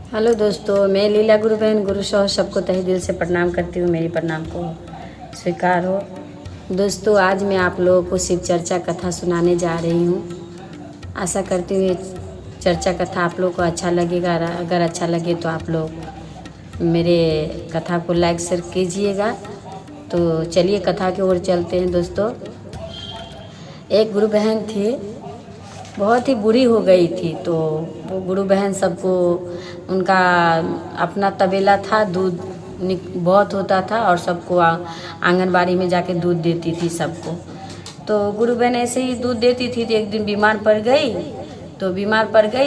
Hello दोस्तों, मैं लीला गुरु बहन गुरु सौ सबको तहे दिल से प्रणाम करती हूँ। मेरी प्रणाम को स्वीकार हो। दोस्तों, आज मैं आप लोगों को शिव चर्चा कथा सुनाने जा रही हूँ। आशा करती हूँ ये चर्चा कथा आप लोग को अच्छा लगेगा। अगर अच्छा लगे तो आप लोग मेरे कथा को लाइक शेयर कीजिएगा। तो चलिए कथा की ओर चलते हैं। दोस्तों, एक गुरु बहन थी, बहुत ही बुरी हो गई थी। तो वो गुरु बहन सबको, उनका अपना तबेला था, दूध बहुत होता था और सबको आंगनबाड़ी में जाके दूध देती थी सबको। तो गुरु बहन ऐसे ही दूध देती थी। तो एक दिन बीमार पड़ गई।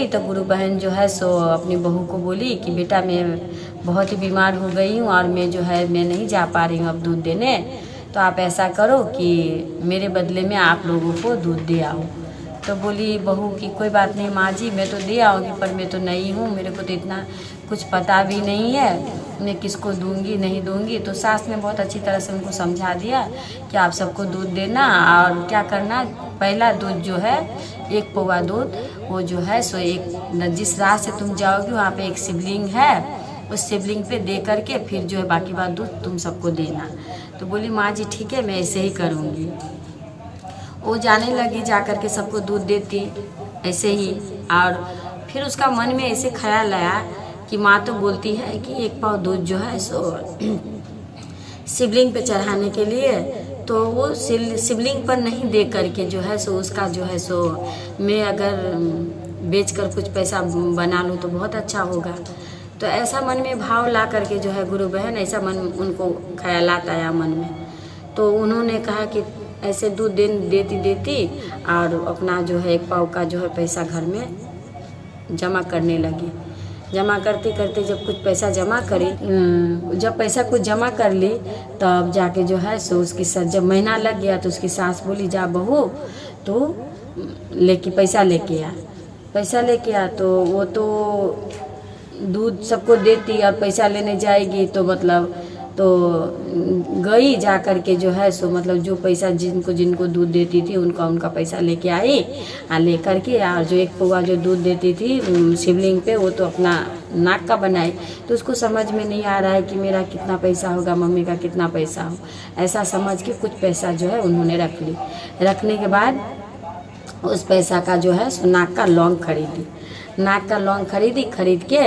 तो गुरु बहन जो है सो अपनी बहू को बोली कि बेटा, मैं बहुत ही बीमार हो गई हूँ और मैं नहीं जा पा रही हूँ अब दूध देने। तो आप ऐसा करो कि मेरे बदले में आप लोगों को दूध दे आओ। तो बोली बहू कि कोई बात नहीं माँ जी, मैं तो दे आऊँगी, पर मैं तो नई हूँ, मेरे को तो इतना कुछ पता भी नहीं है, मैं किसको दूंगी नहीं दूंगी। तो सास ने बहुत अच्छी तरह से उनको समझा दिया कि आप सबको दूध देना और क्या करना, पहला दूध जो है 1 पौवा दूध, वो जो है सो एक जिस राह से तुम जाओगी वहाँ पे एक शिवलिंग है, उस शिवलिंग पे दे करके फिर जो है बाकी बात दूध तुम सबको देना। तो बोली माँ जी ठीक है, मैं ऐसे ही करूँगी। वो जाने लगी, जा कर के सबको दूध देती ऐसे ही। और फिर उसका मन में ऐसे ख्याल आया कि माँ तो बोलती है कि 1 पाव दूध जो है सो शिवलिंग पे चढ़ाने के लिए, तो वो शिवलिंग पर नहीं दे करके जो है सो उसका जो है सो मैं अगर बेच कर कुछ पैसा बना लूँ तो बहुत अच्छा होगा। तो ऐसा मन में भाव ला करके जो है गुरु बहन, ऐसा मन उनको ख्यालात आया मन में। तो उन्होंने कहा कि ऐसे दूध देती और अपना जो है 1 पाव का जो है पैसा घर में जमा करने लगी। जमा करते करते जब कुछ पैसा जमा करी, जब पैसा कुछ जमा कर ली, तब जाके जो है सो उसकी जब महीना लग गया तो उसकी सास बोली जा बहू तो पैसा लेके आ। तो वो तो दूध सबको देती और पैसा लेने जाएगी तो मतलब तो गई, जा कर के जो है सो मतलब जो पैसा जिनको दूध देती थी उनका पैसा लेके आई ले कर के। और जो 1 पौवा जो दूध देती थी शिवलिंग पे, वो तो अपना नाक का बनाई। तो उसको समझ में नहीं आ रहा है कि मेरा कितना पैसा होगा, मम्मी का कितना पैसा हो। ऐसा समझ के कुछ पैसा जो है उन्होंने रख ली। रखने के बाद उस पैसा का जो है सो नाक का लौंग खरीद के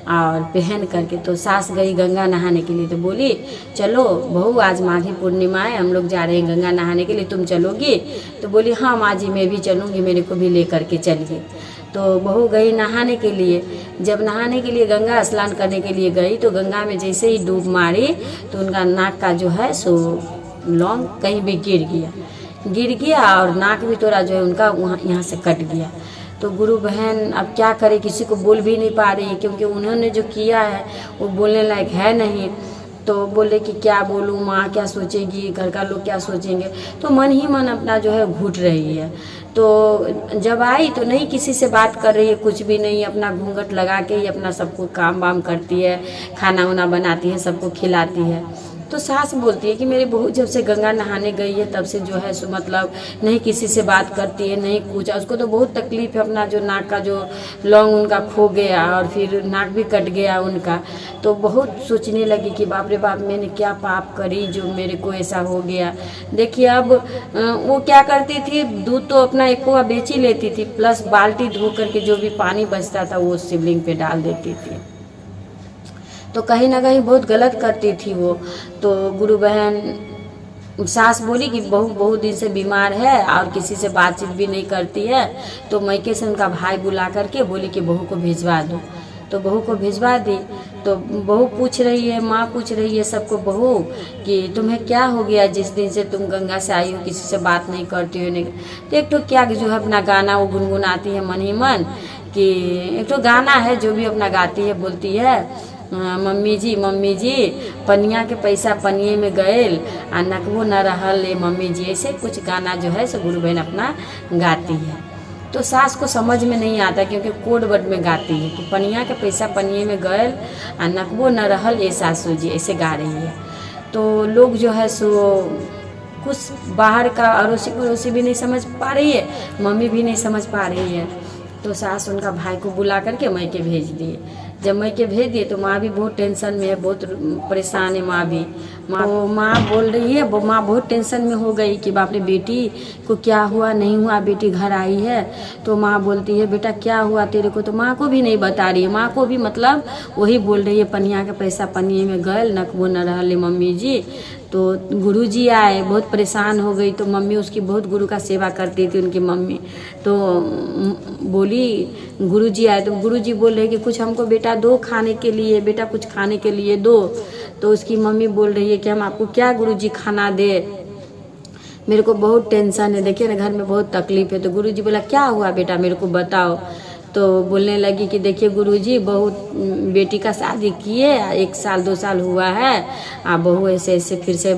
और पहन करके तो सास गई गंगा नहाने के लिए। तो बोली चलो बहू, आज माघी पूर्णिमा है, हम लोग जा रहे हैं गंगा नहाने के लिए, तुम चलोगी? तो बोली हाँ माँ जी, मैं भी चलूँगी, मेरे को भी ले करके चलिए। तो बहू गई नहाने के लिए। जब नहाने के लिए गंगा स्नान करने के लिए गई तो गंगा में जैसे ही डूब मारी तो उनका नाक का जो है सो लौंग कहीं भी गिर गया और नाक भी थोड़ा जो है उनका यहाँ से कट गया। तो गुरु बहन अब क्या करे, किसी को बोल भी नहीं पा रही, क्योंकि उन्होंने जो किया है वो बोलने लायक है नहीं। तो बोले कि क्या बोलूँ, माँ क्या सोचेगी, घर का लोग क्या सोचेंगे। तो मन ही मन अपना जो है घुट रही है। तो जब आई तो नहीं किसी से बात कर रही है, कुछ भी नहीं, अपना घूंघट लगा के ही अपना सबको काम वाम करती है, खाना वाना बनाती है, सबको खिलाती है। तो सास बोलती है कि मेरी बहू जब से गंगा नहाने गई है तब से जो है सो मतलब नहीं किसी से बात करती है, नहीं कुछ। उसको तो बहुत तकलीफ है, अपना जो नाक का जो लौंग उनका खो गया और फिर नाक भी कट गया उनका। तो बहुत सोचने लगी कि बाप रे बाप, मैंने क्या पाप करी जो मेरे को ऐसा हो गया। देखिए अब वो क्या करती थी, दूध तो अपना 1 पौवा बेच ही लेती थी, प्लस बाल्टी धो करके जो भी पानी बचता था वो शिवलिंग पे डाल देती थी। तो कहीं ना कहीं बहुत गलत करती थी वो। तो गुरु बहन सास बोली कि बहू बहुत दिन से बीमार है और किसी से बातचीत भी नहीं करती है। तो मैके से उनका भाई बुला करके बोली कि बहू को भिजवा दो। तो बहू को भिजवा दी। तो बहू पूछ रही है, माँ पूछ रही है सबको, बहू कि तुम्हें क्या हो गया, जिस दिन से तुम गंगा से आई हो किसी से बात नहीं करती हो। नहीं तो एक तो क्या जो है अपना गाना वो गुनगुनाती है मन ही मन, कि एक तो गाना है जो भी अपना गाती है, बोलती है मम्मी जी पनिया के पैसा पनिए में गएल आ नकबो न रहल ले मम्मी जी। ऐसे कुछ गाना जो है सो गुरु बहन अपना गाती है। तो सास को समझ में नहीं आता, क्योंकि कोड वर्ड में गाती है कि पनिया के पैसा पनिए में गएल आ नकबो न रहल ए सासू जी, ऐसे गा रही है। तो लोग जो है सो कुछ बाहर का अड़ोसी पड़ोसी भी नहीं समझ पा रही है, मम्मी भी नहीं समझ पा रही है। तो सास उनका भाई को बुला करके मैके भेज दिए। जब मैं के भेज दिए तो माँ भी बहुत टेंशन में है, बहुत परेशान है माँ भी। माँ बोल रही है, वो माँ बहुत टेंशन में हो गई कि बाप रे बेटी को क्या हुआ नहीं हुआ, बेटी घर आई है। तो माँ बोलती है बेटा क्या हुआ तेरे को, तो माँ को भी नहीं बता रही है। माँ को भी मतलब वही बोल रही है पनिया के पैसा पनिए में गल नकबो न रहले मम्मी जी। तो गुरुजी आए, बहुत परेशान हो गई। तो मम्मी उसकी बहुत गुरु का सेवा करती थी उनकी मम्मी। तो बोली गुरुजी आए तो गुरुजी बोल रहे कि कुछ हमको बेटा दो खाने के लिए, बेटा कुछ खाने के लिए दो। तो उसकी मम्मी बोल रही है कि हम आपको क्या गुरुजी खाना दे, मेरे को बहुत टेंशन है, देखिए ना घर में बहुत तकलीफ है। तो गुरुजी बोला क्या हुआ बेटा मेरे को बताओ। तो बोलने लगी कि देखिए गुरुजी बहुत बेटी का शादी किए 1 साल 2 साल हुआ है, बहू ऐसे ऐसे फिर से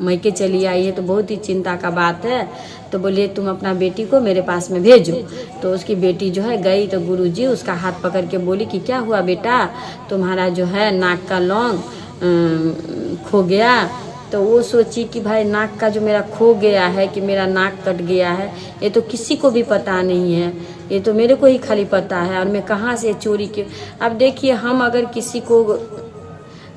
मैके चली आई है, तो बहुत ही चिंता का बात है। तो बोलिए तुम अपना बेटी को मेरे पास में भेजो। तो उसकी बेटी जो है गई, तो गुरुजी उसका हाथ पकड़ के बोली कि क्या हुआ बेटा, तुम्हारा जो है नाक का लौंग खो गया। तो वो सोची कि भाई नाक का जो मेरा खो गया है, कि मेरा नाक कट गया है, ये तो किसी को भी पता नहीं है, ये तो मेरे को ही खाली पता है, और मैं कहाँ से चोरी की। अब देखिए हम अगर किसी को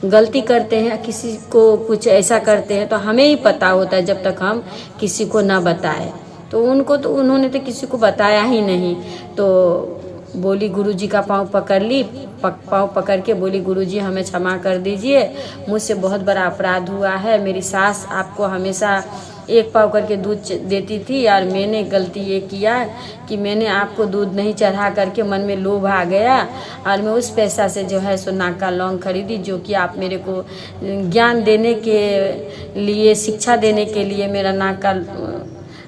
गलती करते हैं, किसी को कुछ ऐसा करते हैं, तो हमें ही पता होता है जब तक हम किसी को ना बताएं। तो उन्होंने तो किसी को बताया ही नहीं। तो बोली गुरुजी का पाँव पकड़ ली, पाँव पकड़ के बोली गुरुजी हमें क्षमा कर दीजिए, मुझसे बहुत बड़ा अपराध हुआ है। मेरी सास आपको हमेशा 1 पाव करके दूध देती थी, और मैंने गलती ये किया कि मैंने आपको दूध नहीं चढ़ा करके मन में लोभ आ गया, और मैं उस पैसा से जो है सो नाक का लौंग खरीदी, जो कि आप मेरे को ज्ञान देने के लिए, शिक्षा देने के लिए मेरा नाक का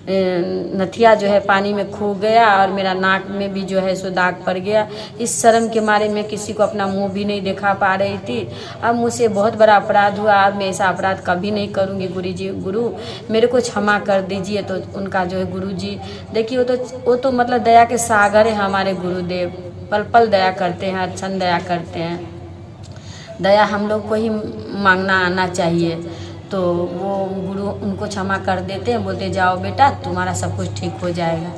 नथिया जो है पानी में खो गया, और मेरा नाक में भी जो है सो दाग पड़ गया। इस शर्म के मारे मैं किसी को अपना मुंह भी नहीं दिखा पा रही थी। अब मुझसे बहुत बड़ा अपराध हुआ, अब मैं ऐसा अपराध कभी नहीं करूँगी। गुरु मेरे को क्षमा कर दीजिए। तो उनका जो है गुरुजी देखिए वो तो मतलब दया के सागर है हमारे गुरुदेव, पल पल दया करते हैं, हर क्षण दया करते हैं। दया हम लोग को ही मांगना आना चाहिए। तो वो गुरु उनको क्षमा कर देते हैं, बोलते जाओ बेटा तुम्हारा सब कुछ ठीक हो जाएगा।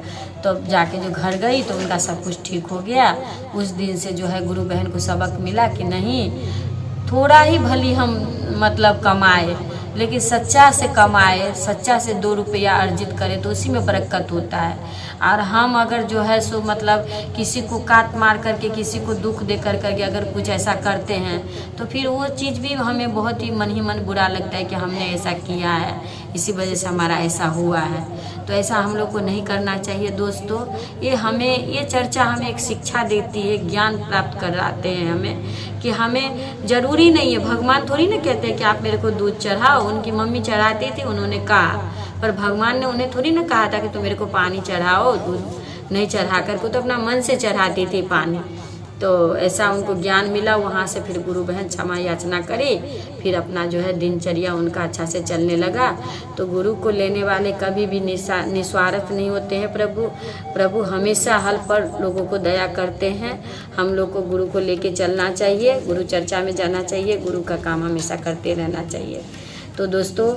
तो जाके जो घर गई तो उनका सब कुछ ठीक हो गया। उस दिन से जो है गुरु बहन को सबक मिला कि नहीं, थोड़ा ही भली हम मतलब कमाए, लेकिन सच्चा से कमाए, सच्चा से 2 रुपया अर्जित करें तो उसी में बरकत होता है। और हम अगर जो है सो मतलब किसी को काट मार करके, किसी को दुख दे करके अगर कुछ ऐसा करते हैं, तो फिर वो चीज़ भी हमें बहुत ही मन बुरा लगता है कि हमने ऐसा किया है, इसी वजह से हमारा ऐसा हुआ है। तो ऐसा हम लोग को नहीं करना चाहिए दोस्तों। ये चर्चा हमें एक शिक्षा देती है, ज्ञान प्राप्त कराते हैं हमें, कि हमें ज़रूरी नहीं है, भगवान थोड़ी ना कहते हैं कि आप मेरे को दूध चढ़ाओ। उनकी मम्मी चढ़ाती थी, उन्होंने कहा, पर भगवान ने उन्हें थोड़ी ना कहा था कि तुम मेरे को पानी चढ़ाओ। दूध नहीं चढ़ा कर को तो अपना मन से चढ़ाती थी पानी। तो ऐसा उनको ज्ञान मिला, वहाँ से फिर गुरु बहन क्षमा याचना करी, फिर अपना जो है दिनचर्या उनका अच्छा से चलने लगा। तो गुरु को लेने वाले कभी भी निस्वार्थ नहीं होते हैं। प्रभु हमेशा हल पर लोगों को दया करते हैं। हम लोग को गुरु को लेके चलना चाहिए, गुरु चर्चा में जाना चाहिए, गुरु का काम हमेशा करते रहना चाहिए। तो दोस्तों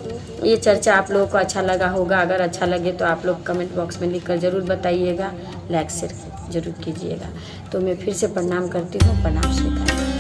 ये चर्चा आप लोगों को अच्छा लगा होगा। अगर अच्छा लगे तो आप लोग कमेंट बॉक्स में लिखकर ज़रूर बताइएगा, लाइक शेयर जरूर कीजिएगा। तो मैं फिर से प्रणाम करती हूँ, प्रणाम स्वीकार।